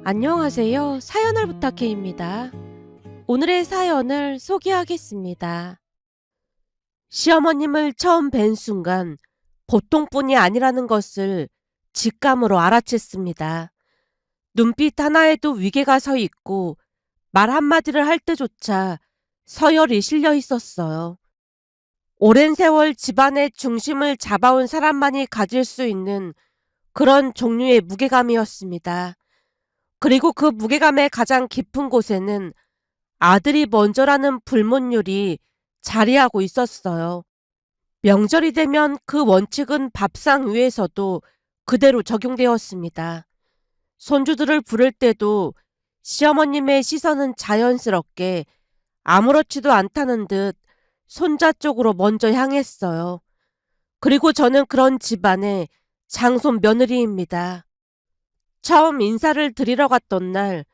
안녕하세요. 사연을 부탁해입니다. 오늘의 사연을 소개하겠습니다. 시어머님을 처음 뵌 순간 보통뿐이 아니라는 것을 직감으로 알아챘습니다. 눈빛 하나에도 위계가 서 있고 말 한마디를 할 때조차 서열이 실려 있었어요. 오랜 세월 집안의 중심을 잡아온 사람만이 가질 수 있는 그런 종류의 무게감이었습니다. 그리고 그 무게감의 가장 깊은 곳에는 아들이 먼저라는 불문율이 자리하고 있었어요. 명절이 되면 그 원칙은 밥상 위에서도 그대로 적용되었습니다. 손주들을 부를 때도 시어머님의 시선은 자연스럽게 아무렇지도 않다는 듯 손자 쪽으로 먼저 향했어요. 그리고 저는 그런 집안의 장손 며느리입니다. 처음 인사를 드리러 갔던 날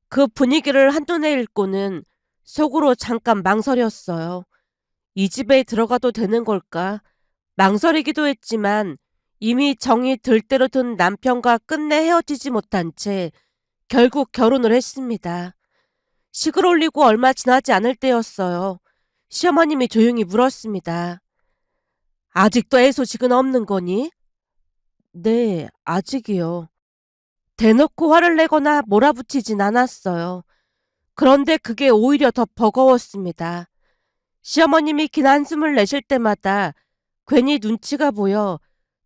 그 분위기를 한눈에 읽고는 속으로 잠깐 망설였어요. 이 집에 들어가도 되는 걸까? 망설이기도 했지만 이미 정이 들 대로 든 남편과 끝내 헤어지지 못한 채 결국 결혼을 했습니다. 식을 올리고 얼마 지나지 않을 때였어요. 시어머님이 조용히 물었습니다. 아직도 애소식은 없는 거니? 네, 아직이요. 대놓고 화를 내거나 몰아붙이진 않았어요. 그런데 그게 오히려 더 버거웠습니다. 시어머님이 긴 한숨을 내쉴 때마다 괜히 눈치가 보여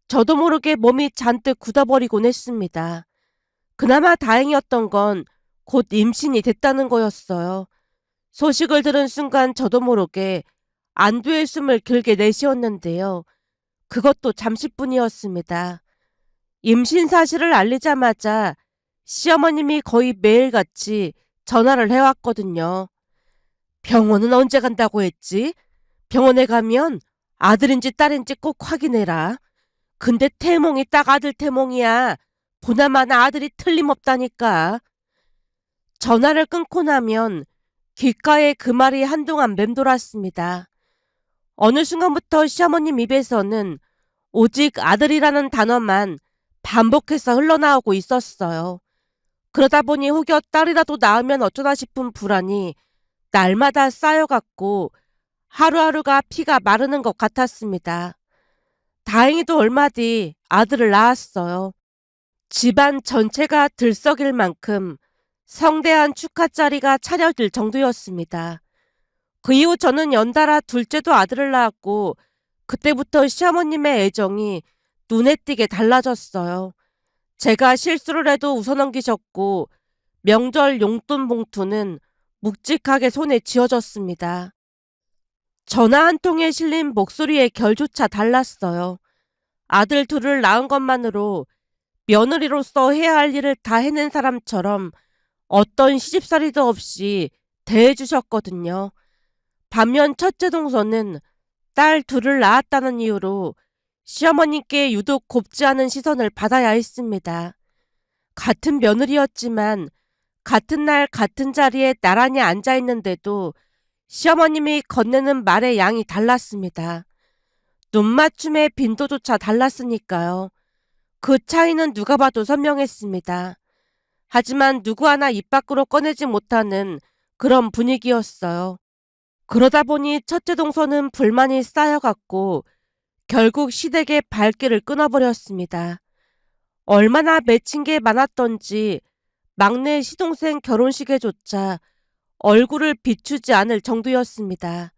저도 모르게 몸이 잔뜩 굳어버리곤 했습니다. 그나마 다행이었던 건 곧 임신이 됐다는 거였어요. 소식을 들은 순간 저도 모르게 안도의 숨을 길게 내쉬었는데요. 그것도 잠시뿐이었습니다. 임신 사실을 알리자마자 시어머님이 거의 매일같이 전화를 해왔거든요. 병원은 언제 간다고 했지? 병원에 가면 아들인지 딸인지 꼭 확인해라. 근데 태몽이 딱 아들 태몽이야. 보나마나 아들이 틀림없다니까. 전화를 끊고 나면 귓가에 그 말이 한동안 맴돌았습니다. 어느 순간부터 시어머님 입에서는 오직 아들이라는 단어만 반복해서 흘러나오고 있었어요. 그러다 보니 혹여 딸이라도 낳으면 어쩌나 싶은 불안이 날마다 쌓여갔고 하루하루가 피가 마르는 것 같았습니다. 다행히도 얼마 뒤 아들을 낳았어요. 집안 전체가 들썩일 만큼 성대한 축하 자리가 차려질 정도였습니다. 그 이후 저는 연달아 둘째도 아들을 낳았고 그때부터 시어머님의 애정이 눈에 띄게 달라졌어요. 제가 실수를 해도 웃어넘기셨고 명절 용돈 봉투는 묵직하게 손에 쥐어졌습니다. 전화 한 통에 실린 목소리의 결조차 달랐어요. 아들 둘을 낳은 것만으로 며느리로서 해야 할 일을 다 해낸 사람처럼 어떤 시집살이도 없이 대해주셨거든요. 반면 첫째 동서는 딸 둘을 낳았다는 이유로 시어머님께 유독 곱지 않은 시선을 받아야 했습니다. 같은 며느리였지만 같은 날 같은 자리에 나란히 앉아 있는데도 시어머님이 건네는 말의 양이 달랐습니다. 눈맞춤의 빈도조차 달랐으니까요. 그 차이는 누가 봐도 선명했습니다. 하지만 누구 하나 입 밖으로 꺼내지 못하는 그런 분위기였어요. 그러다 보니 첫째 동서는 불만이 쌓여갔고 결국 시댁의 발길을 끊어버렸습니다. 얼마나 맺힌 게 많았던지 막내 시동생 결혼식에조차 얼굴을 비추지 않을 정도였습니다.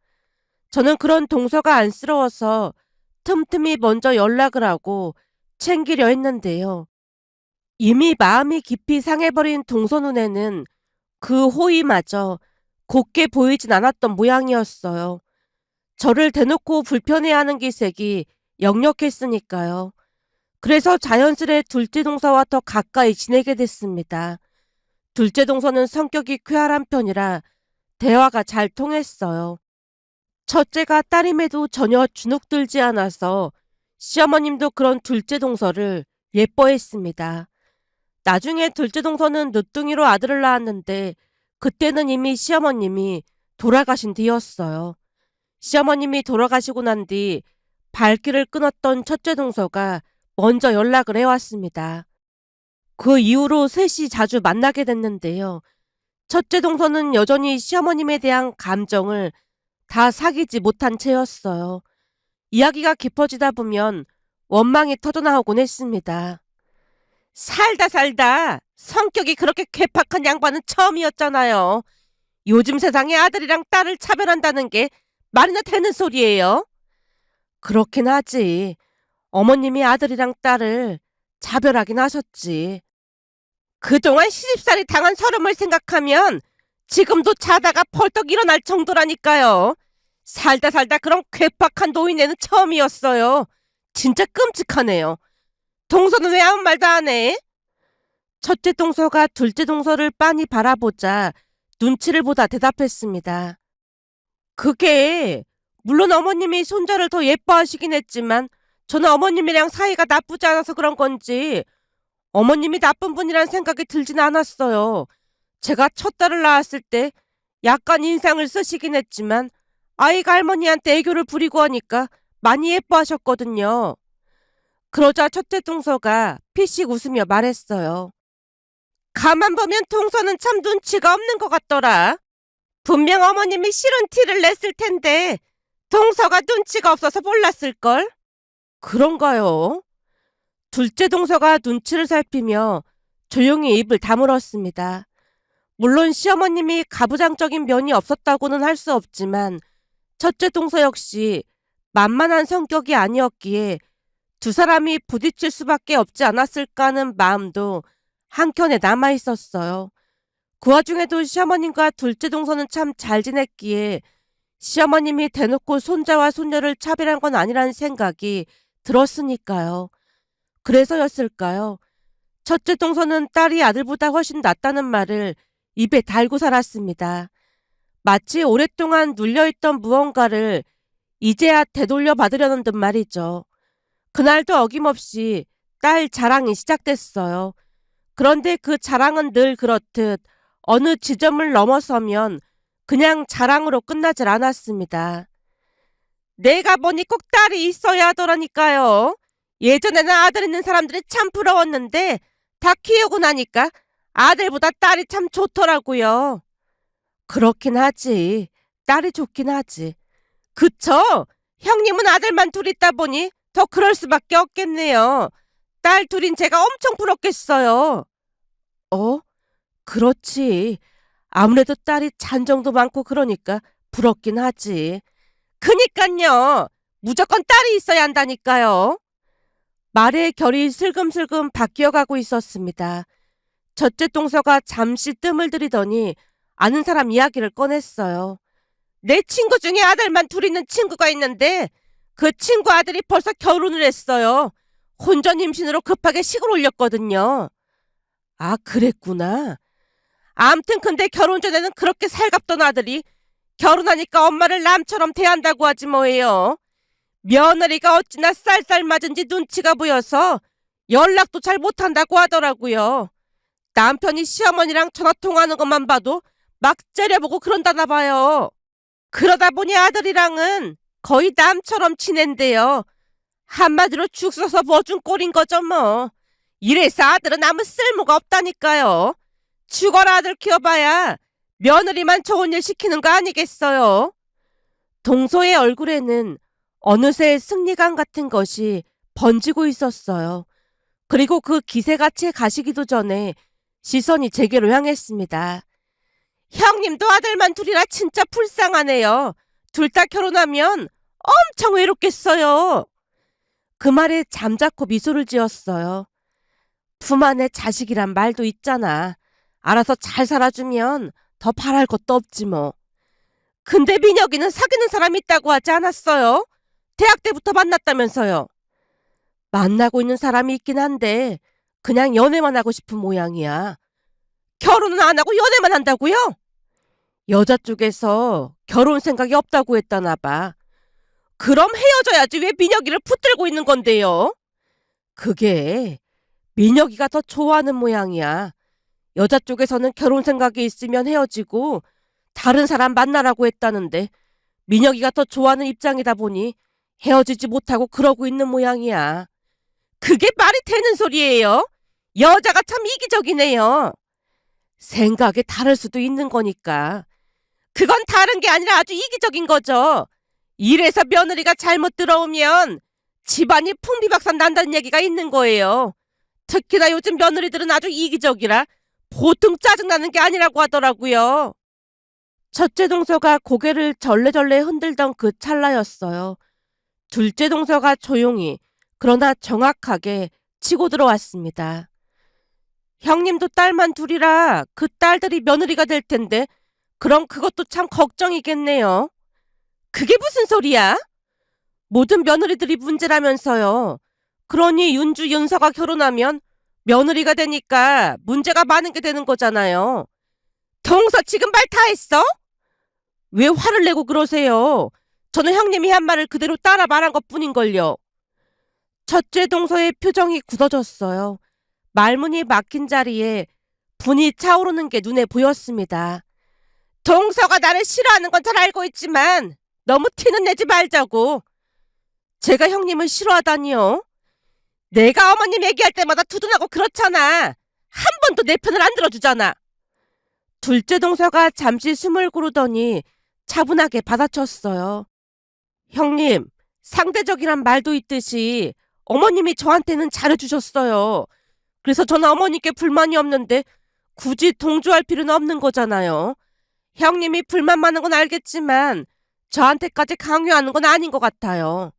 저는 그런 동서가 안쓰러워서 틈틈이 먼저 연락을 하고 챙기려 했는데요. 이미 마음이 깊이 상해버린 동서 눈에는 그 호의마저 곱게 보이진 않았던 모양이었어요. 저를 대놓고 불편해하는 기색이 역력했으니까요. 그래서 자연스레 둘째 동서와 더 가까이 지내게 됐습니다. 둘째 동서는 성격이 쾌활한 편이라 대화가 잘 통했어요. 첫째가 딸임에도 전혀 주눅들지 않아서 시어머님도 그런 둘째 동서를 예뻐했습니다. 나중에 둘째 동서는 늦둥이로 아들을 낳았는데 그때는 이미 시어머님이 돌아가신 뒤였어요. 시어머님이 돌아가시고 난 뒤 발길을 끊었던 첫째 동서가 먼저 연락을 해왔습니다. 그 이후로 셋이 자주 만나게 됐는데요. 첫째 동서는 여전히 시어머님에 대한 감정을 다 사귀지 못한 채였어요. 이야기가 깊어지다 보면 원망이 터져나오곤 했습니다. 살다 살다 성격이 그렇게 괴팍한 양반은 처음이었잖아요. 요즘 세상에 아들이랑 딸을 차별한다는 게 말이나 되는 소리예요? 그렇긴 하지. 어머님이 아들이랑 딸을 차별하긴 하셨지. 그동안 시집살이 당한 서름을 생각하면 지금도 자다가 벌떡 일어날 정도라니까요. 살다 살다 그런 괴팍한 노인네는 처음이었어요. 진짜 끔찍하네요. 동서는 왜 아무 말도 안 해? 첫째 동서가 둘째 동서를 빤히 바라보자 눈치를 보다 대답했습니다. 그게 물론 어머님이 손자를 더 예뻐하시긴 했지만 저는 어머님이랑 사이가 나쁘지 않아서 그런 건지 어머님이 나쁜 분이란 생각이 들진 않았어요. 제가 첫 딸을 낳았을 때 약간 인상을 쓰시긴 했지만 아이가 할머니한테 애교를 부리고 하니까 많이 예뻐하셨거든요. 그러자 첫째 동서가 피식 웃으며 말했어요. 가만 보면 동서는 참 눈치가 없는 것 같더라. 분명 어머님이 싫은 티를 냈을 텐데 동서가 눈치가 없어서 몰랐을걸? 그런가요? 둘째 동서가 눈치를 살피며 조용히 입을 다물었습니다. 물론 시어머님이 가부장적인 면이 없었다고는 할 수 없지만 첫째 동서 역시 만만한 성격이 아니었기에 두 사람이 부딪힐 수밖에 없지 않았을까 하는 마음도 한켠에 남아있었어요. 그 와중에도 시어머님과 둘째 동서는 참 잘 지냈기에 시어머님이 대놓고 손자와 손녀를 차별한 건 아니라는 생각이 들었으니까요. 그래서였을까요? 첫째 동서는 딸이 아들보다 훨씬 낫다는 말을 입에 달고 살았습니다. 마치 오랫동안 눌려있던 무언가를 이제야 되돌려 받으려는 듯 말이죠. 그날도 어김없이 딸 자랑이 시작됐어요. 그런데 그 자랑은 늘 그렇듯 어느 지점을 넘어서면 그냥 자랑으로 끝나질 않았습니다. 내가 보니 꼭 딸이 있어야 하더라니까요. 예전에는 아들 있는 사람들이 참 부러웠는데 다 키우고 나니까 아들보다 딸이 참 좋더라고요. 그렇긴 하지. 딸이 좋긴 하지. 그쵸? 형님은 아들만 둘 있다 보니 더 그럴 수밖에 없겠네요. 딸 둘인 제가 엄청 부럽겠어요. 어? 그렇지. 아무래도 딸이 잔정도 많고 그러니까 부럽긴 하지. 그니깐요. 무조건 딸이 있어야 한다니까요. 말의 결이 슬금슬금 바뀌어가고 있었습니다. 첫째 동서가 잠시 뜸을 들이더니 아는 사람 이야기를 꺼냈어요. 내 친구 중에 아들만 둘 있는 친구가 있는데 그 친구 아들이 벌써 결혼을 했어요. 혼전 임신으로 급하게 식을 올렸거든요. 아, 그랬구나. 암튼 근데 결혼 전에는 그렇게 살갑던 아들이 결혼하니까 엄마를 남처럼 대한다고 하지 뭐예요. 며느리가 어찌나 쌀쌀맞은지 눈치가 보여서 연락도 잘 못한다고 하더라고요. 남편이 시어머니랑 전화통화하는 것만 봐도 막 째려보고 그런다나 봐요. 그러다 보니 아들이랑은 거의 남처럼 지낸대요. 한마디로 죽 써서 버준 꼴인 거죠 뭐. 이래서 아들은 아무 쓸모가 없다니까요. 죽어라 아들 키워봐야 며느리만 좋은 일 시키는 거 아니겠어요? 동서의 얼굴에는 어느새 승리감 같은 것이 번지고 있었어요. 그리고 그 기세같이 가시기도 전에 시선이 제게로 향했습니다. 형님도 아들만 둘이라 진짜 불쌍하네요. 둘 다 결혼하면 엄청 외롭겠어요. 그 말에 잠자코 미소를 지었어요. 품 안에 자식이란 말도 있잖아. 알아서 잘 살아주면 더 바랄 것도 없지 뭐. 근데 민혁이는 사귀는 사람이 있다고 하지 않았어요? 대학 때부터 만났다면서요. 만나고 있는 사람이 있긴 한데 그냥 연애만 하고 싶은 모양이야. 결혼은 안 하고 연애만 한다고요? 여자 쪽에서 결혼 생각이 없다고 했다나 봐. 그럼 헤어져야지 왜 민혁이를 붙들고 있는 건데요? 그게 민혁이가 더 좋아하는 모양이야. 여자 쪽에서는 결혼 생각이 있으면 헤어지고 다른 사람 만나라고 했다는데 민혁이가 더 좋아하는 입장이다 보니 헤어지지 못하고 그러고 있는 모양이야. 그게 말이 되는 소리예요? 여자가 참 이기적이네요. 생각이 다를 수도 있는 거니까. 그건 다른 게 아니라 아주 이기적인 거죠. 이래서 며느리가 잘못 들어오면 집안이 풍비박산 난다는 얘기가 있는 거예요. 특히나 요즘 며느리들은 아주 이기적이라 보통 짜증나는 게 아니라고 하더라고요. 첫째 동서가 고개를 절레절레 흔들던 그 찰나였어요. 둘째 동서가 조용히 그러나 정확하게 치고 들어왔습니다. 형님도 딸만 둘이라 그 딸들이 며느리가 될 텐데 그럼 그것도 참 걱정이겠네요. 그게 무슨 소리야? 모든 며느리들이 문제라면서요. 그러니 윤주, 윤서가 결혼하면 며느리가 되니까 문제가 많은 게 되는 거잖아요. 동서 지금 말 다 했어? 왜 화를 내고 그러세요? 저는 형님이 한 말을 그대로 따라 말한 것뿐인걸요. 첫째 동서의 표정이 굳어졌어요. 말문이 막힌 자리에 분이 차오르는 게 눈에 보였습니다. 동서가 나를 싫어하는 건 잘 알고 있지만 너무 티는 내지 말자고. 제가 형님을 싫어하다니요? 내가 어머님 얘기할 때마다 두둔하고 그렇잖아. 한 번도 내 편을 안 들어주잖아. 둘째 동서가 잠시 숨을 고르더니 차분하게 받아쳤어요. 형님, 상대적이란 말도 있듯이 어머님이 저한테는 잘해주셨어요. 그래서 저는 어머니께 불만이 없는데 굳이 동조할 필요는 없는 거잖아요. 형님이 불만 많은 건 알겠지만 저한테까지 강요하는 건 아닌 것 같아요.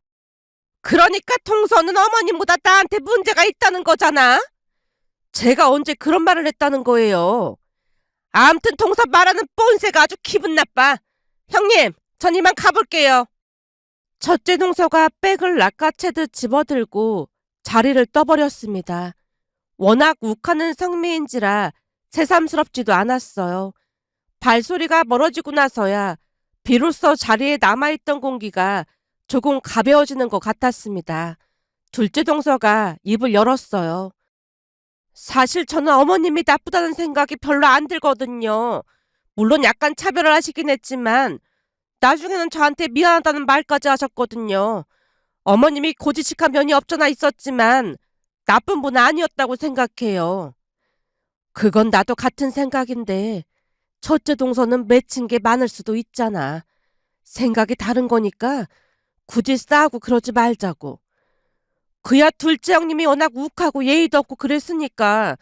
그러니까 동서는 어머님보다 나한테 문제가 있다는 거잖아. 제가 언제 그런 말을 했다는 거예요. 암튼 동서 말하는 뻔세가 아주 기분 나빠. 형님, 전 이만 가볼게요. 첫째 동서가 백을 낚아채듯 집어들고 자리를 떠버렸습니다. 워낙 욱하는 성미인지라 새삼스럽지도 않았어요. 발소리가 멀어지고 나서야 비로소 자리에 남아있던 공기가 조금 가벼워지는 것 같았습니다. 둘째 동서가 입을 열었어요. 사실 저는 어머님이 나쁘다는 생각이 별로 안 들거든요. 물론 약간 차별을 하시긴 했지만 나중에는 저한테 미안하다는 말까지 하셨거든요. 어머님이 고지식한 면이 없잖아 있었지만 나쁜 분은 아니었다고 생각해요. 그건 나도 같은 생각인데 첫째 동서는 맺힌 게 많을 수도 있잖아. 생각이 다른 거니까 굳이 싸우고 그러지 말자고. 그야 둘째 형님이 워낙 욱하고 예의도 없고 그랬으니까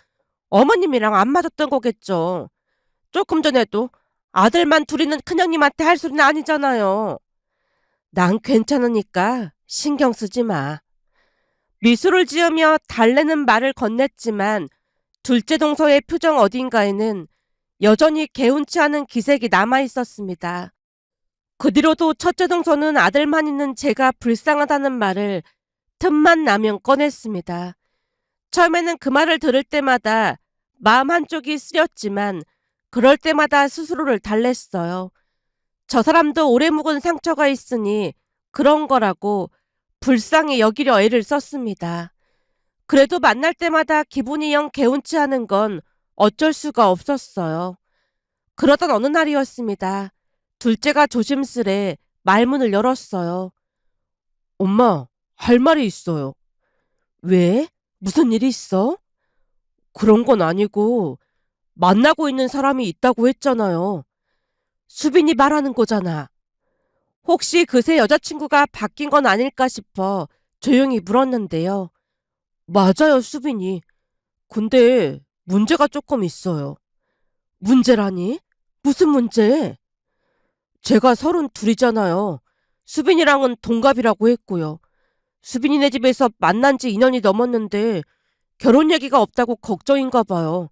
어머님이랑 안 맞았던 거겠죠. 조금 전에도 아들만 둘이는 큰형님한테 할 소리는 아니잖아요. 난 괜찮으니까 신경 쓰지 마. 미소를 지으며 달래는 말을 건넸지만 둘째 동서의 표정 어딘가에는 여전히 개운치 않은 기색이 남아있었습니다. 그 뒤로도 첫째 동서는 아들만 있는 제가 불쌍하다는 말을 틈만 나면 꺼냈습니다. 처음에는 그 말을 들을 때마다 마음 한쪽이 쓰렸지만 그럴 때마다 스스로를 달랬어요. 저 사람도 오래 묵은 상처가 있으니 그런 거라고 불쌍히 여기려 애를 썼습니다. 그래도 만날 때마다 기분이 영 개운치 않은 건 어쩔 수가 없었어요. 그러던 어느 날이었습니다. 둘째가 조심스레 말문을 열었어요. 엄마, 할 말이 있어요. 왜? 무슨 일이 있어? 그런 건 아니고 만나고 있는 사람이 있다고 했잖아요. 수빈이 말하는 거잖아. 혹시 그새 여자친구가 바뀐 건 아닐까 싶어 조용히 물었는데요. 맞아요, 수빈이. 근데 문제가 조금 있어요. 문제라니? 무슨 문제? 제가 32이잖아요. 수빈이랑은 동갑이라고 했고요. 수빈이네 집에서 만난 지 2년이 넘었는데 결혼 얘기가 없다고 걱정인가 봐요.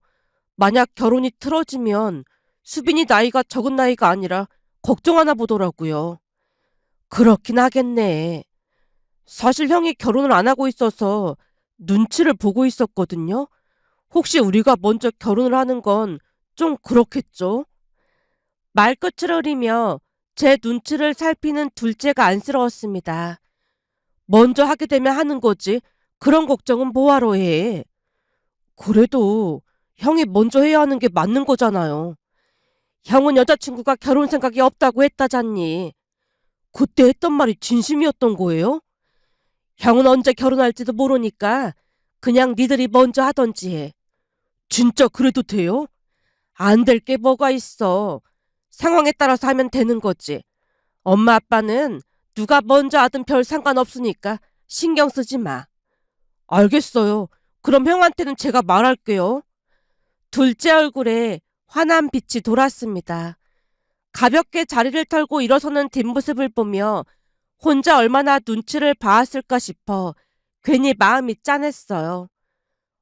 만약 결혼이 틀어지면 수빈이 나이가 적은 나이가 아니라 걱정하나 보더라고요. 그렇긴 하겠네. 사실 형이 결혼을 안 하고 있어서 눈치를 보고 있었거든요. 혹시 우리가 먼저 결혼을 하는 건 좀 그렇겠죠? 말끝을 흐리며 제 눈치를 살피는 둘째가 안쓰러웠습니다. 먼저 하게 되면 하는 거지. 그런 걱정은 뭐하러 해. 그래도 형이 먼저 해야 하는 게 맞는 거잖아요. 형은 여자친구가 결혼 생각이 없다고 했다잖니. 그때 했던 말이 진심이었던 거예요? 형은 언제 결혼할지도 모르니까 그냥 니들이 먼저 하던지 해. 진짜 그래도 돼요? 안 될 게 뭐가 있어. 상황에 따라서 하면 되는 거지. 엄마 아빠는 누가 먼저 하든 별 상관없으니까 신경 쓰지 마. 알겠어요. 그럼 형한테는 제가 말할게요. 둘째 얼굴에 환한 빛이 돌았습니다. 가볍게 자리를 털고 일어서는 뒷모습을 보며 혼자 얼마나 눈치를 봐왔을까 싶어 괜히 마음이 짠했어요.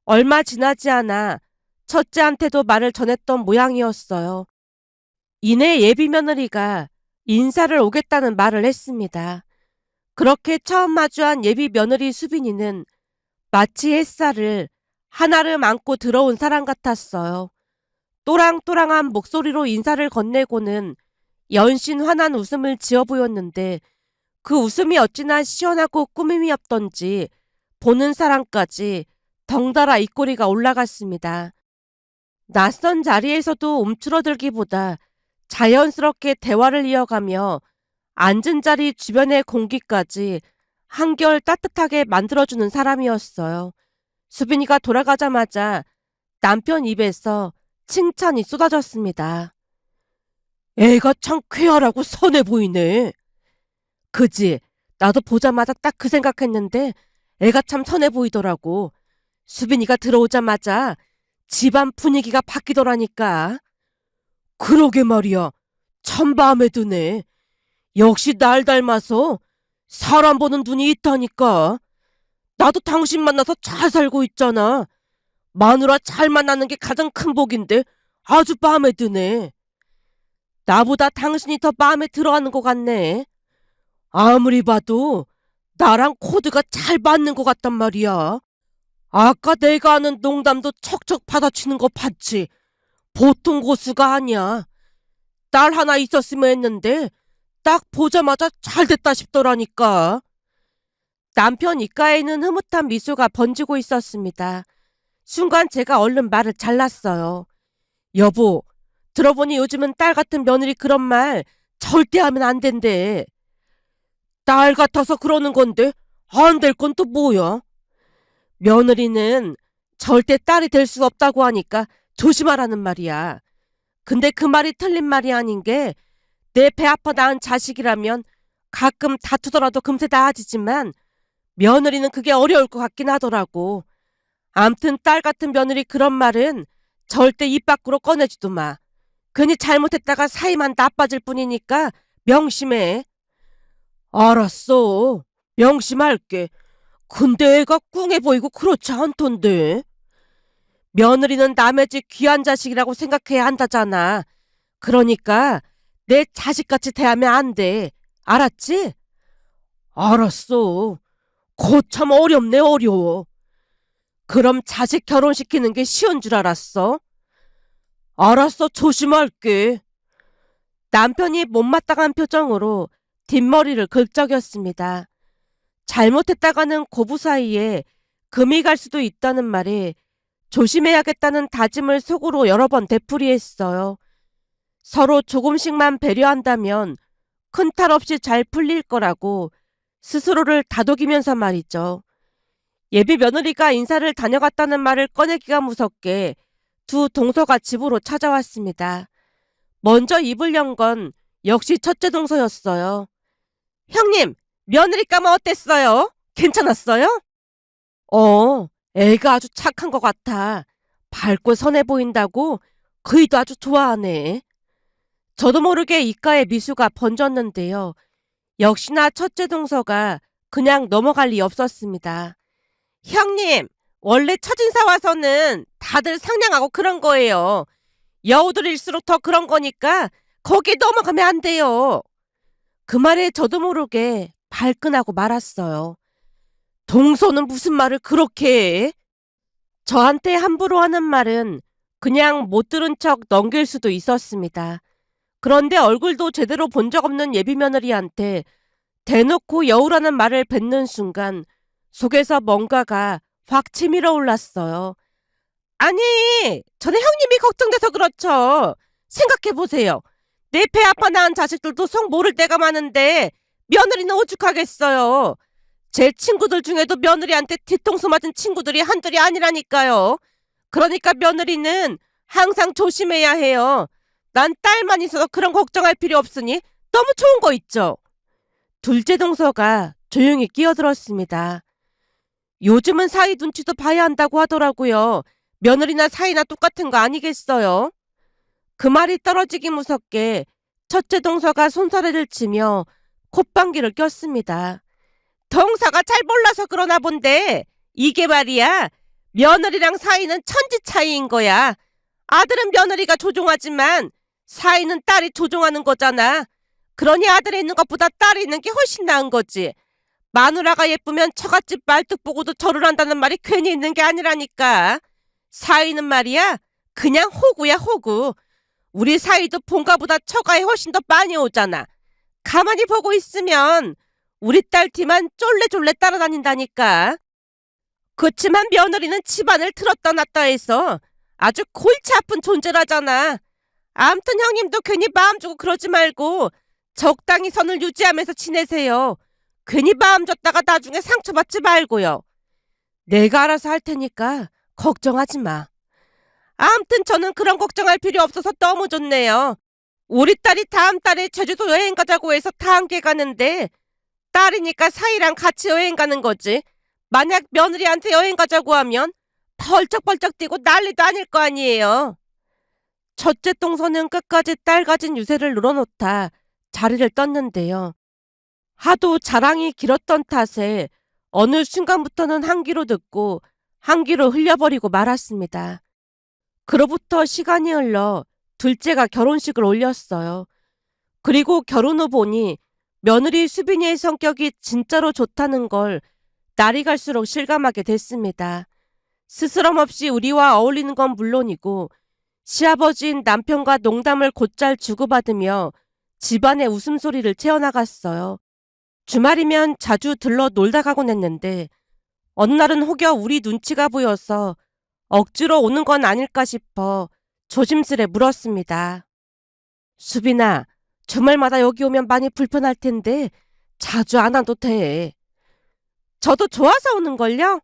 얼마 지나지 않아 첫째한테도 말을 전했던 모양이었어요. 이내 예비 며느리가 인사를 오겠다는 말을 했습니다. 그렇게 처음 마주한 예비 며느리 수빈이는 마치 햇살을 한아름 안고 들어온 사람 같았어요. 또랑또랑한 목소리로 인사를 건네고는 연신 환한 웃음을 지어 보였는데 그 웃음이 어찌나 시원하고 꾸밈이 없던지 보는 사람까지 덩달아 입꼬리가 올라갔습니다. 낯선 자리에서도 움츠러들기보다 자연스럽게 대화를 이어가며 앉은 자리 주변의 공기까지 한결 따뜻하게 만들어주는 사람이었어요. 수빈이가 돌아가자마자 남편 입에서 칭찬이 쏟아졌습니다. 애가 참 쾌활하고 선해 보이네. 그지? 나도 보자마자 딱 그 생각했는데 애가 참 선해 보이더라고. 수빈이가 들어오자마자 집안 분위기가 바뀌더라니까. 그러게 말이야. 참 마음에 드네. 역시 날 닮아서 사람 보는 눈이 있다니까. 나도 당신 만나서 잘 살고 있잖아. 마누라 잘 만나는 게 가장 큰 복인데 아주 마음에 드네. 나보다 당신이 더 마음에 들어하는 것 같네. 아무리 봐도 나랑 코드가 잘 맞는 것 같단 말이야. 아까 내가 하는 농담도 척척 받아치는 거 봤지? 보통 고수가 아니야. 딸 하나 있었으면 했는데 딱 보자마자 잘 됐다 싶더라니까. 남편 입가에는 흐뭇한 미소가 번지고 있었습니다. 순간 제가 얼른 말을 잘랐어요. 여보, 들어보니 요즘은 딸 같은 며느리 그런 말 절대 하면 안 된대. 딸 같아서 그러는 건데 안 될 건 또 뭐야? 며느리는 절대 딸이 될 수 없다고 하니까 조심하라는 말이야. 근데 그 말이 틀린 말이 아닌 게 내 배 아파 낳은 자식이라면 가끔 다투더라도 금세 나아지지만 며느리는 그게 어려울 것 같긴 하더라고. 암튼 딸 같은 며느리 그런 말은 절대 입 밖으로 꺼내지도 마. 괜히 잘못했다가 사이만 나빠질 뿐이니까 명심해. 알았어. 명심할게. 근데 애가 꿍해 보이고 그렇지 않던데. 며느리는 남의 집 귀한 자식이라고 생각해야 한다잖아. 그러니까 내 자식같이 대하면 안 돼. 알았지? 알았어. 거참 어렵네 어려워. 그럼 자식 결혼시키는 게 쉬운 줄 알았어? 알았어 조심할게. 남편이 못마땅한 표정으로 뒷머리를 긁적였습니다. 잘못했다가는 고부 사이에 금이 갈 수도 있다는 말에 조심해야겠다는 다짐을 속으로 여러 번 되풀이했어요. 서로 조금씩만 배려한다면 큰 탈 없이 잘 풀릴 거라고 스스로를 다독이면서 말이죠. 예비 며느리가 인사를 다녀갔다는 말을 꺼내기가 무섭게 두 동서가 집으로 찾아왔습니다. 먼저 입을 연 건 역시 첫째 동서였어요. 형님, 며느리 감은 어땠어요? 괜찮았어요? 애가 아주 착한 것 같아. 밝고 선해 보인다고 그이도 아주 좋아하네. 저도 모르게 입가에 미소가 번졌는데요. 역시나 첫째 동서가 그냥 넘어갈 리 없었습니다. 형님, 원래 첫인사 와서는 다들 상냥하고 그런 거예요. 여우들일수록 더 그런 거니까 거기 넘어가면 안 돼요. 그 말에 저도 모르게 발끈하고 말았어요. 동서는 무슨 말을 그렇게 해? 저한테 함부로 하는 말은 그냥 못 들은 척 넘길 수도 있었습니다. 그런데 얼굴도 제대로 본 적 없는 예비 며느리한테 대놓고 여우라는 말을 뱉는 순간 속에서 뭔가가 확 치밀어 올랐어요. 아니, 저는 형님이 걱정돼서 그렇죠. 생각해보세요. 내 배 아파 낳은 자식들도 속 모를 때가 많은데 며느리는 오죽하겠어요. 제 친구들 중에도 며느리한테 뒤통수 맞은 친구들이 한둘이 아니라니까요. 그러니까 며느리는 항상 조심해야 해요. 난 딸만 있어서 그런 걱정할 필요 없으니 너무 좋은 거 있죠. 둘째 동서가 조용히 끼어들었습니다. 요즘은 사위 눈치도 봐야 한다고 하더라고요. 며느리나 사위나 똑같은 거 아니겠어요? 그 말이 떨어지기 무섭게 첫째 동서가 손사래를 치며 콧방귀를 꼈습니다. 동서가 잘 몰라서 그러나 본데 이게 말이야. 며느리랑 사위는 천지 차이인 거야. 아들은 며느리가 조종하지만 사위는 딸이 조종하는 거잖아. 그러니 아들이 있는 것보다 딸이 있는 게 훨씬 나은 거지. 마누라가 예쁘면 처갓집 말뚝 보고도 절을 한다는 말이 괜히 있는 게 아니라니까. 사위는 말이야 그냥 호구야 호구. 우리 사위도 본가보다 처가에 훨씬 더 많이 오잖아. 가만히 보고 있으면 우리 딸 뒤만 쫄래쫄래 따라다닌다니까. 그치만 며느리는 집안을 들었다 놨다 해서 아주 골치 아픈 존재라잖아. 암튼 형님도 괜히 마음 주고 그러지 말고 적당히 선을 유지하면서 지내세요. 괜히 마음 줬다가 나중에 상처받지 말고요. 내가 알아서 할 테니까 걱정하지 마. 암튼 저는 그런 걱정할 필요 없어서 너무 좋네요. 우리 딸이 다음 달에 제주도 여행 가자고 해서 다 함께 가는데 딸이니까 사이랑 같이 여행 가는 거지. 만약 며느리한테 여행 가자고 하면 벌쩍벌쩍 뛰고 난리도 아닐 거 아니에요. 첫째 동서는 끝까지 딸 가진 유세를 늘어놓다 자리를 떴는데요. 하도 자랑이 길었던 탓에 어느 순간부터는 한 귀로 듣고 한 귀로 흘려버리고 말았습니다. 그로부터 시간이 흘러 둘째가 결혼식을 올렸어요. 그리고 결혼 후 보니 며느리 수빈이의 성격이 진짜로 좋다는 걸 날이 갈수록 실감하게 됐습니다. 스스럼 없이 우리와 어울리는 건 물론이고 시아버지인 남편과 농담을 곧잘 주고받으며 집안의 웃음소리를 채워나갔어요. 주말이면 자주 들러 놀다 가곤 했는데 어느 날은 혹여 우리 눈치가 보여서 억지로 오는 건 아닐까 싶어 조심스레 물었습니다. 수빈아, 주말마다 여기 오면 많이 불편할 텐데 자주 안 와도 돼. 저도 좋아서 오는걸요?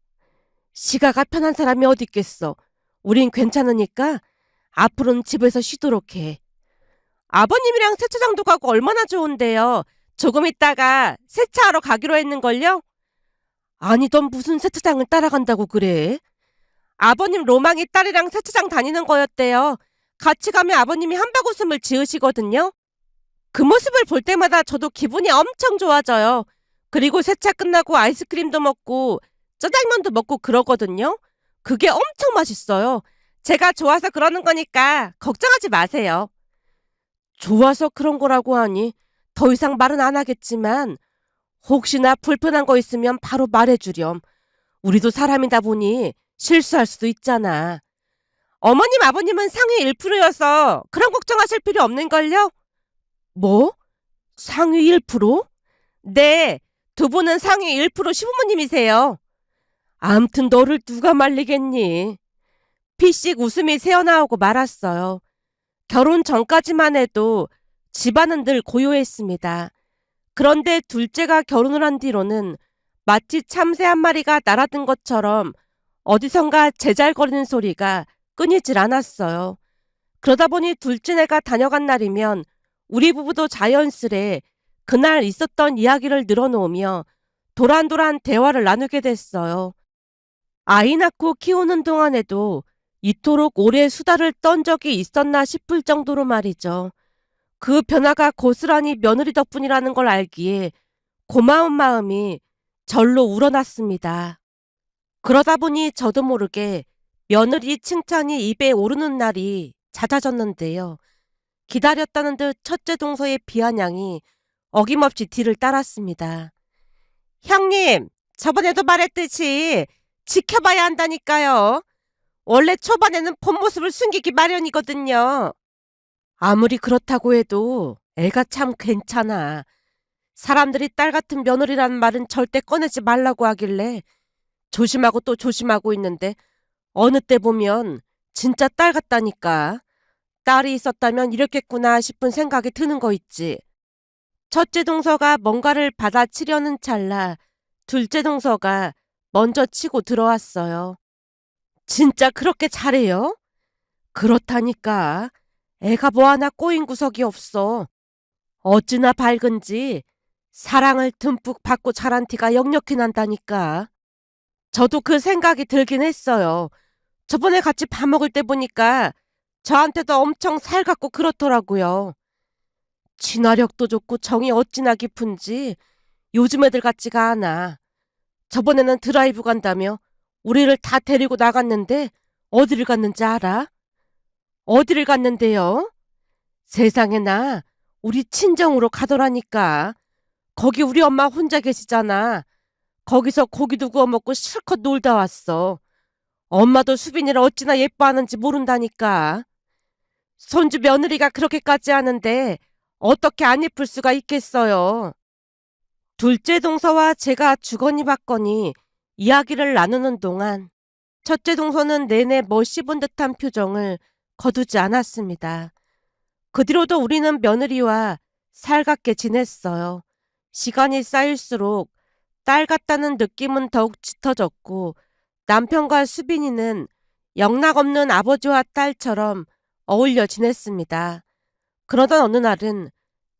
시가가 편한 사람이 어디 있겠어. 우린 괜찮으니까 앞으로는 집에서 쉬도록 해. 아버님이랑 세차장도 가고 얼마나 좋은데요. 조금 있다가 세차하러 가기로 했는걸요? 아니 넌 무슨 세차장을 따라간다고 그래? 아버님 로망이 딸이랑 세차장 다니는 거였대요. 같이 가면 아버님이 한바구음을 지으시거든요. 그 모습을 볼 때마다 저도 기분이 엄청 좋아져요. 그리고 세차 끝나고 아이스크림도 먹고 짜장면도 먹고 그러거든요. 그게 엄청 맛있어요. 제가 좋아서 그러는 거니까 걱정하지 마세요. 좋아서 그런 거라고 하니 더 이상 말은 안 하겠지만 혹시나 불편한 거 있으면 바로 말해주렴. 우리도 사람이다 보니 실수할 수도 있잖아. 어머님 아버님은 상위 1%여서 그런 걱정하실 필요 없는걸요? 뭐? 상위 1%? 네, 두 분은 상위 1% 시부모님이세요. 암튼 너를 누가 말리겠니? 피식 웃음이 새어나오고 말았어요. 결혼 전까지만 해도 집안은 늘 고요했습니다. 그런데 둘째가 결혼을 한 뒤로는 마치 참새 한 마리가 날아든 것처럼 어디선가 제잘거리는 소리가 끊이질 않았어요. 그러다 보니 둘째네가 다녀간 날이면 우리 부부도 자연스레 그날 있었던 이야기를 늘어놓으며 도란도란 대화를 나누게 됐어요. 아이 낳고 키우는 동안에도 이토록 오래 수다를 떤 적이 있었나 싶을 정도로 말이죠. 그 변화가 고스란히 며느리 덕분이라는 걸 알기에 고마운 마음이 절로 우러났습니다. 그러다 보니 저도 모르게 며느리 칭찬이 입에 오르는 날이 잦아졌는데요. 기다렸다는 듯 첫째 동서의 비아냥이 어김없이 뒤를 따랐습니다. 형님, 저번에도 말했듯이 지켜봐야 한다니까요. 원래 초반에는 본 모습을 숨기기 마련이거든요. 아무리 그렇다고 해도 애가 참 괜찮아. 사람들이 딸 같은 며느리라는 말은 절대 꺼내지 말라고 하길래 조심하고 또 조심하고 있는데 어느 때 보면 진짜 딸 같다니까. 딸이 있었다면 이렇겠구나 싶은 생각이 드는 거 있지. 첫째 동서가 뭔가를 받아치려는 찰나 둘째 동서가 먼저 치고 들어왔어요. 진짜 그렇게 잘해요? 그렇다니까. 애가 뭐 하나 꼬인 구석이 없어. 어찌나 밝은지 사랑을 듬뿍 받고 자란 티가 역력히 난다니까. 저도 그 생각이 들긴 했어요. 저번에 같이 밥 먹을 때 보니까 저한테도 엄청 살갑고 그렇더라고요. 친화력도 좋고 정이 어찌나 깊은지 요즘 애들 같지가 않아. 저번에는 드라이브 간다며 우리를 다 데리고 나갔는데 어디를 갔는지 알아? 어디를 갔는데요? 세상에나 우리 친정으로 가더라니까. 거기 우리 엄마 혼자 계시잖아. 거기서 고기도 구워 먹고 실컷 놀다 왔어. 엄마도 수빈이를 어찌나 예뻐하는지 모른다니까. 손주 며느리가 그렇게까지 하는데 어떻게 안 예쁠 수가 있겠어요. 둘째 동서와 제가 주거니 받거니 이야기를 나누는 동안 첫째 동서는 내내 멋씹은 듯한 표정을 거두지 않았습니다. 그 뒤로도 우리는 며느리와 살갑게 지냈어요. 시간이 쌓일수록 딸 같다는 느낌은 더욱 짙어졌고 남편과 수빈이는 영락없는 아버지와 딸처럼 어울려 지냈습니다. 그러던 어느 날은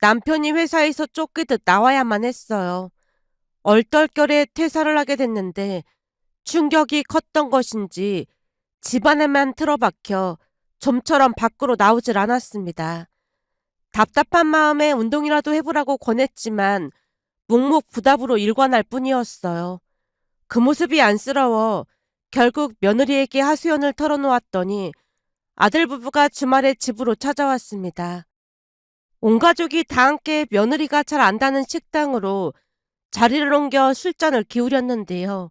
남편이 회사에서 쫓기듯 나와야만 했어요. 얼떨결에 퇴사를 하게 됐는데 충격이 컸던 것인지 집안에만 틀어박혀 좀처럼 밖으로 나오질 않았습니다. 답답한 마음에 운동이라도 해보라고 권했지만 묵묵부답으로 일관할 뿐이었어요. 그 모습이 안쓰러워 결국 며느리에게 하소연을 털어놓았더니 아들 부부가 주말에 집으로 찾아왔습니다. 온 가족이 다 함께 며느리가 잘 안다는 식당으로 자리를 옮겨 술잔을 기울였는데요.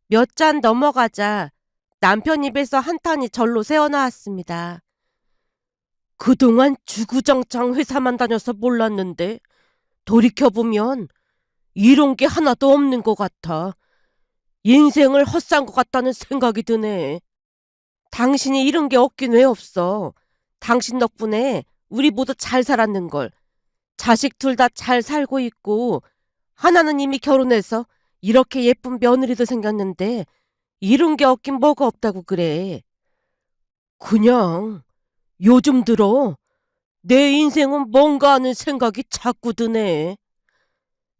몇 잔 넘어가자 남편 입에서 한탄이 절로 새어나왔습니다. 그동안 주구장창 회사만 다녀서 몰랐는데 돌이켜보면 이런 게 하나도 없는 것 같아. 인생을 헛산 것 같다는 생각이 드네. 당신이 이런 게 없긴 왜 없어. 당신 덕분에 우리 모두 잘 살았는걸. 자식 둘 다 잘 살고 있고 하나는 이미 결혼해서 이렇게 예쁜 며느리도 생겼는데 이런 게 없긴 뭐가 없다고 그래. 그냥 요즘 들어 내 인생은 뭔가 하는 생각이 자꾸 드네.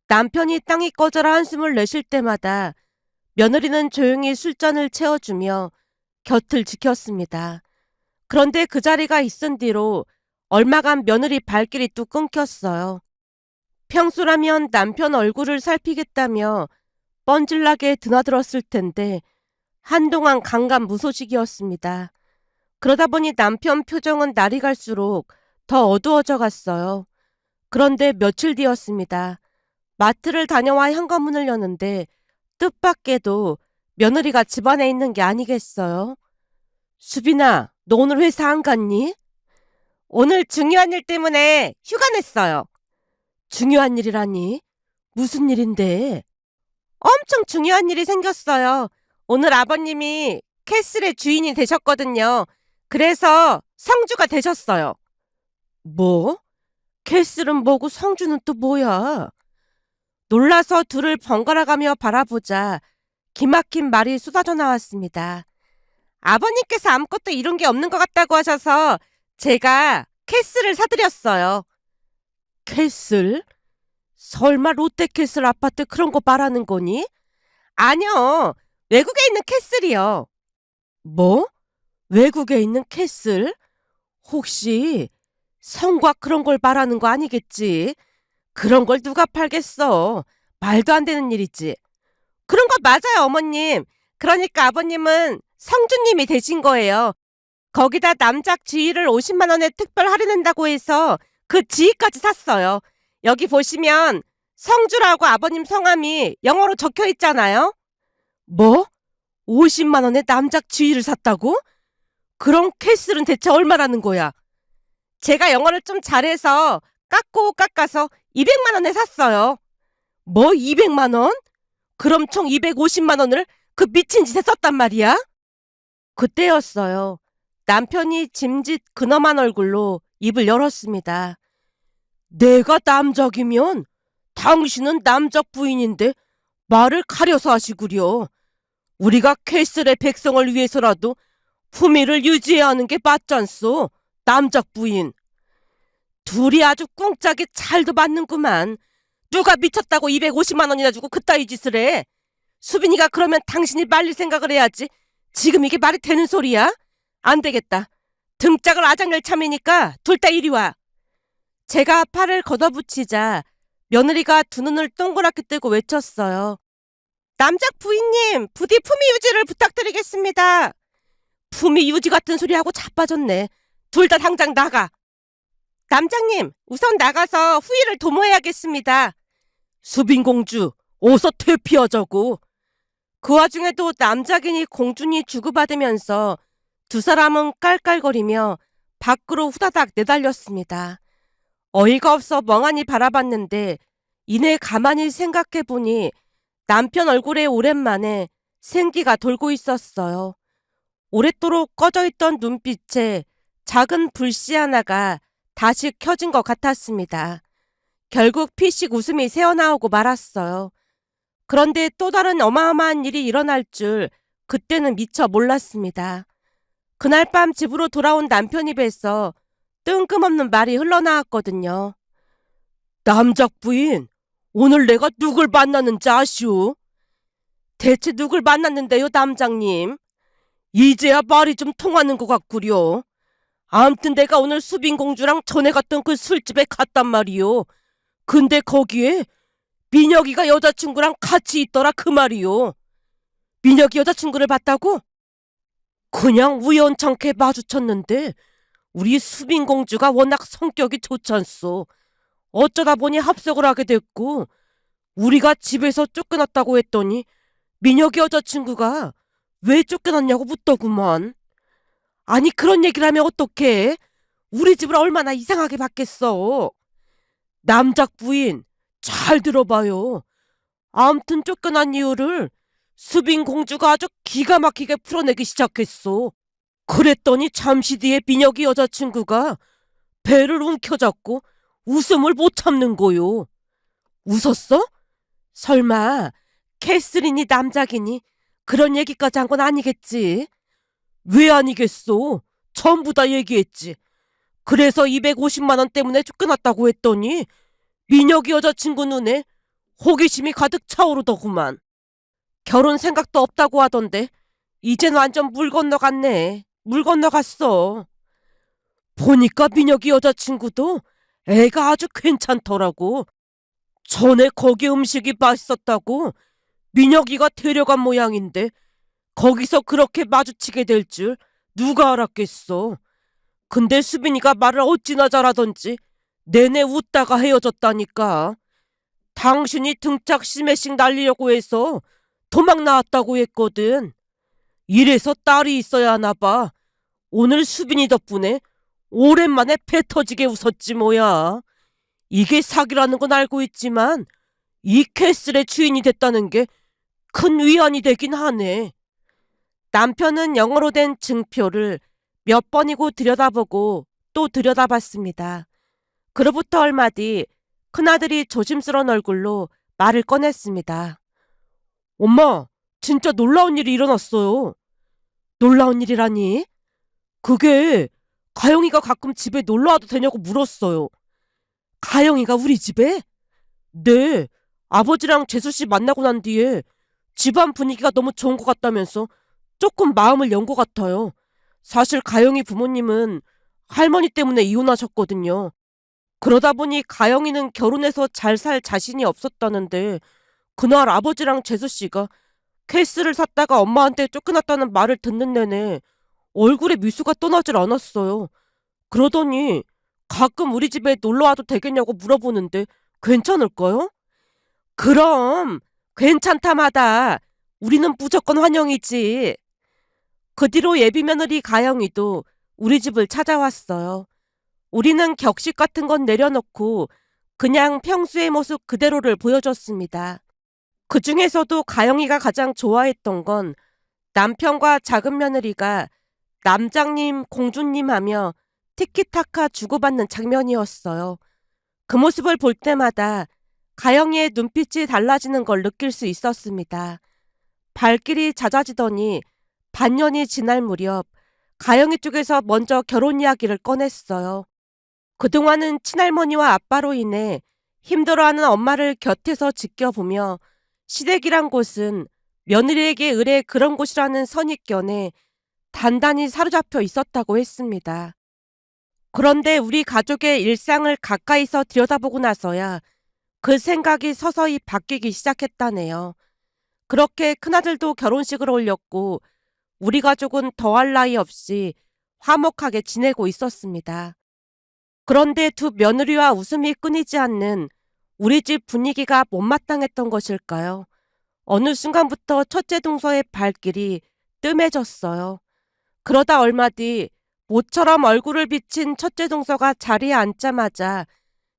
남편이 땅이 꺼져라 한숨을 내쉴 때마다 며느리는 조용히 술잔을 채워주며 곁을 지켰습니다. 그런데 그 자리가 있은 뒤로 얼마간 며느리 발길이 뚝 끊겼어요. 평소라면 남편 얼굴을 살피겠다며 뻔질나게 드나들었을 텐데 한동안 강간무소식이었습니다. 그러다 보니 남편 표정은 날이 갈수록 더 어두워져 갔어요. 그런데 며칠 뒤였습니다. 마트를 다녀와 현관문을 여는데 뜻밖에도 며느리가 집안에 있는 게 아니겠어요. 수빈아, 너 오늘 회사 안 갔니? 오늘 중요한 일 때문에 휴가 냈어요. 중요한 일이라니? 무슨 일인데? 엄청 중요한 일이 생겼어요. 오늘 아버님이 캐슬의 주인이 되셨거든요. 그래서 성주가 되셨어요. 뭐? 캐슬은 뭐고 성주는 또 뭐야? 놀라서 둘을 번갈아가며 바라보자 기막힌 말이 쏟아져 나왔습니다. 아버님께서 아무것도 이룬 게 없는 것 같다고 하셔서 제가 캐슬을 사드렸어요. 캐슬? 설마 롯데캐슬 아파트 그런 거 말하는 거니? 아니요. 외국에 있는 캐슬이요. 뭐? 외국에 있는 캐슬? 혹시 성곽 그런 걸 말하는 거 아니겠지? 그런 걸 누가 팔겠어. 말도 안 되는 일이지. 그런 거 맞아요, 어머님. 그러니까 아버님은 성주님이 되신 거예요. 거기다 남작 지위를 50만 원에 특별 할인한다고 해서 그 지위까지 샀어요. 여기 보시면 성주라고 아버님 성함이 영어로 적혀 있잖아요. 뭐? 50만 원에 남작 지위를 샀다고? 그럼 캐슬은 대체 얼마라는 거야? 제가 영어를 좀 잘해서 깎고 깎아서 200만 원에 샀어요. 뭐 200만 원? 그럼 총 250만 원을 그 미친 짓에 썼단 말이야? 그때였어요. 남편이 짐짓 근엄한 얼굴로 입을 열었습니다. 내가 남작이면 당신은 남작 부인인데 말을 가려서 하시구려. 우리가 캐슬의 백성을 위해서라도 품위를 유지해야 하는 게 맞잖소. 남작 부인. 둘이 아주 꿍짝이 잘도 맞는구만. 누가 미쳤다고 250만 원이나 주고 그따위 짓을 해. 수빈이가 그러면 당신이 말릴 생각을 해야지. 지금 이게 말이 되는 소리야? 안 되겠다. 등짝을 아작낼 참이니까 둘 다 이리 와. 제가 팔을 걷어붙이자 며느리가 두 눈을 동그랗게 뜨고 외쳤어요. 남작 부인님, 부디 품위 유지를 부탁드리겠습니다. 품위 유지 같은 소리하고 자빠졌네. 둘 다 당장 나가. 남장님, 우선 나가서 후위를 도모해야겠습니다. 수빈공주, 어서 퇴피하자고. 그 와중에도 남작이니 공주니 주고받으면서 두 사람은 깔깔거리며 밖으로 후다닥 내달렸습니다. 어이가 없어 멍하니 바라봤는데 이내 가만히 생각해보니 남편 얼굴에 오랜만에 생기가 돌고 있었어요. 오랫도록 꺼져있던 눈빛에 작은 불씨 하나가 다시 켜진 것 같았습니다. 결국 피식 웃음이 새어나오고 말았어요. 그런데 또 다른 어마어마한 일이 일어날 줄 그때는 미처 몰랐습니다. 그날 밤 집으로 돌아온 남편 입에서 뜬금없는 말이 흘러나왔거든요. 남작 부인, 오늘 내가 누굴 만났는지 아시오? 대체 누굴 만났는데요, 남장님? 이제야 말이 좀 통하는 것 같구려. 암튼 내가 오늘 수빈공주랑 전에 갔던 그 술집에 갔단 말이오. 근데 거기에 민혁이가 여자친구랑 같이 있더라 그 말이오. 민혁이 여자친구를 봤다고? 그냥 우연찮게 마주쳤는데 우리 수빈공주가 워낙 성격이 좋잖소. 어쩌다 보니 합석을 하게 됐고 우리가 집에서 쫓겨났다고 했더니 민혁이 여자친구가 왜 쫓겨났냐고 묻더구먼. 아니 그런 얘기를 하면 어떡해. 우리 집을 얼마나 이상하게 봤겠어. 남작 부인 잘 들어봐요. 암튼 쫓겨난 이유를 수빈공주가 아주 기가 막히게 풀어내기 시작했어. 그랬더니 잠시 뒤에 민혁이 여자친구가 배를 움켜잡고 웃음을 못 참는 거요. 웃었어? 설마 캐슬이니 남작이니 그런 얘기까지 한 건 아니겠지? 왜 아니겠소? 전부 다 얘기했지. 그래서 250만 원 때문에 쫓겨났다고 했더니 민혁이 여자친구 눈에 호기심이 가득 차오르더구만. 결혼 생각도 없다고 하던데 이젠 완전 물 건너갔네. 물 건너갔어. 보니까 민혁이 여자친구도 애가 아주 괜찮더라고. 전에 거기 음식이 맛있었다고 민혁이가 데려간 모양인데 거기서 그렇게 마주치게 될 줄 누가 알았겠어. 근데 수빈이가 말을 어찌나 잘하던지 내내 웃다가 헤어졌다니까. 당신이 등짝 스매싱 날리려고 해서 도망 나왔다고 했거든. 이래서 딸이 있어야 하나 봐. 오늘 수빈이 덕분에 오랜만에 배 터지게 웃었지 뭐야. 이게 사기라는 건 알고 있지만 이 캐슬의 주인이 됐다는 게 큰 위안이 되긴 하네. 남편은 영어로 된 증표를 몇 번이고 들여다보고 또 들여다봤습니다. 그로부터 얼마 뒤 큰아들이 조심스러운 얼굴로 말을 꺼냈습니다. 엄마, 진짜 놀라운 일이 일어났어요. 놀라운 일이라니? 그게 가영이가 가끔 집에 놀러와도 되냐고 물었어요. 가영이가 우리 집에? 네, 아버지랑 재수씨 만나고 난 뒤에 집안 분위기가 너무 좋은 것 같다면서 조금 마음을 연 것 같아요. 사실 가영이 부모님은 할머니 때문에 이혼하셨거든요. 그러다 보니 가영이는 결혼해서 잘 살 자신이 없었다는데 그날 아버지랑 재수씨가 케이스를 샀다가 엄마한테 쫓겨났다는 말을 듣는 내내 얼굴에 미소가 떠나질 않았어요. 그러더니 가끔 우리 집에 놀러와도 되겠냐고 물어보는데 괜찮을까요? 그럼 괜찮다마다 우리는 무조건 환영이지. 그 뒤로 예비며느리 가영이도 우리 집을 찾아왔어요. 우리는 격식 같은 건 내려놓고 그냥 평소의 모습 그대로를 보여줬습니다. 그 중에서도 가영이가 가장 좋아했던 건 남편과 작은 며느리가 남장님, 공주님 하며 티키타카 주고받는 장면이었어요. 그 모습을 볼 때마다 가영이의 눈빛이 달라지는 걸 느낄 수 있었습니다. 발길이 잦아지더니 반년이 지날 무렵 가영이 쪽에서 먼저 결혼 이야기를 꺼냈어요. 그동안은 친할머니와 아빠로 인해 힘들어하는 엄마를 곁에서 지켜보며 시댁이란 곳은 며느리에게 의뢰 그런 곳이라는 선입견에 단단히 사로잡혀 있었다고 했습니다. 그런데 우리 가족의 일상을 가까이서 들여다보고 나서야 그 생각이 서서히 바뀌기 시작했다네요. 그렇게 큰아들도 결혼식을 올렸고 우리 가족은 더할 나위 없이 화목하게 지내고 있었습니다. 그런데 두 며느리와 웃음이 끊이지 않는 우리 집 분위기가 못마땅했던 것일까요? 어느 순간부터 첫째 동서의 발길이 뜸해졌어요. 그러다 얼마 뒤 모처럼 얼굴을 비친 첫째 동서가 자리에 앉자마자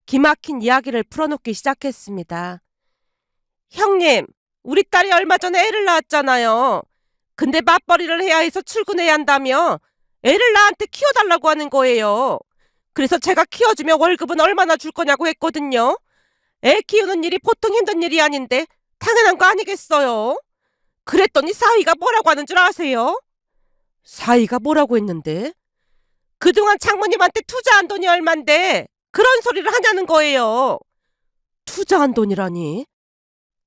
기막힌 이야기를 풀어놓기 시작했습니다. 형님, 우리 딸이 얼마 전에 애를 낳았잖아요. 근데 맞벌이를 해야 해서 출근해야 한다며 애를 나한테 키워달라고 하는 거예요. 그래서 제가 키워주면 월급은 얼마나 줄 거냐고 했거든요. 애 키우는 일이 보통 힘든 일이 아닌데 당연한 거 아니겠어요? 그랬더니 사위가 뭐라고 하는 줄 아세요? 사위가 뭐라고 했는데? 그동안 장모님한테 투자한 돈이 얼만데 그런 소리를 하냐는 거예요. 투자한 돈이라니?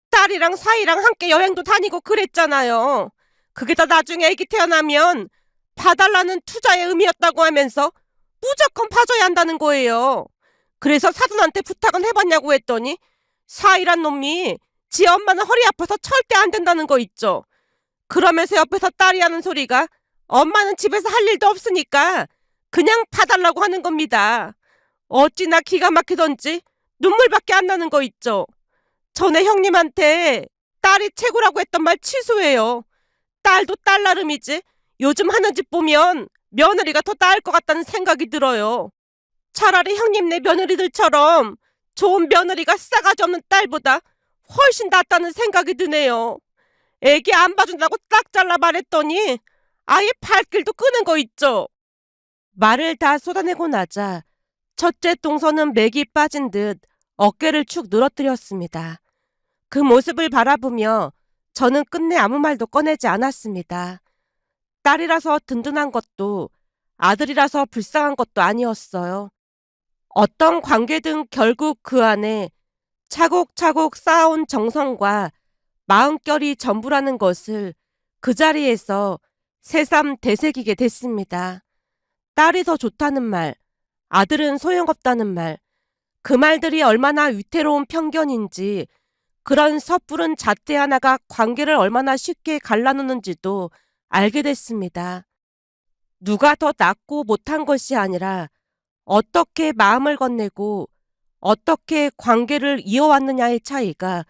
딸이랑 사위랑 함께 여행도 다니고 그랬잖아요. 그게 다 나중에 애기 태어나면 봐달라는 투자의 의미였다고 하면서 무조건 봐줘야 한다는 거예요. 그래서 사돈한테 부탁은 해봤냐고 했더니 사위란 놈이 지 엄마는 허리 아파서 절대 안 된다는 거 있죠. 그러면서 옆에서 딸이 하는 소리가 엄마는 집에서 할 일도 없으니까 그냥 봐달라고 하는 겁니다. 어찌나 기가 막히던지 눈물밖에 안 나는 거 있죠. 전에 형님한테 딸이 최고라고 했던 말 취소해요. 딸도 딸 나름이지. 요즘 하는 짓 보면 며느리가 더 나을 것 같다는 생각이 들어요. 차라리 형님네 며느리들처럼 좋은 며느리가 싸가지 없는 딸보다 훨씬 낫다는 생각이 드네요. 애기 안 봐준다고 딱 잘라 말했더니 아예 발길도 끄는 거 있죠. 말을 다 쏟아내고 나자 첫째 동서는 맥이 빠진 듯 어깨를 축 늘어뜨렸습니다. 그 모습을 바라보며 저는 끝내 아무 말도 꺼내지 않았습니다. 딸이라서 든든한 것도 아들이라서 불쌍한 것도 아니었어요. 어떤 관계든 결국 그 안에 차곡차곡 쌓아온 정성과 마음결이 전부라는 것을 그 자리에서 새삼 되새기게 됐습니다. 딸이 더 좋다는 말, 아들은 소용없다는 말, 그 말들이 얼마나 위태로운 편견인지 그런 섣부른 잣대 하나가 관계를 얼마나 쉽게 갈라놓는지도 알게 됐습니다. 누가 더 낫고 못한 것이 아니라 어떻게 마음을 건네고 어떻게 관계를 이어왔느냐의 차이가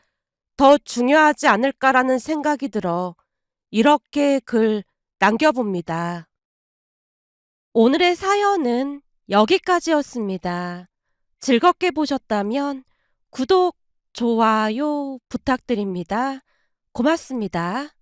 더 중요하지 않을까라는 생각이 들어 이렇게 글 남겨봅니다. 오늘의 사연은 여기까지였습니다. 즐겁게 보셨다면 구독, 좋아요 부탁드립니다. 고맙습니다.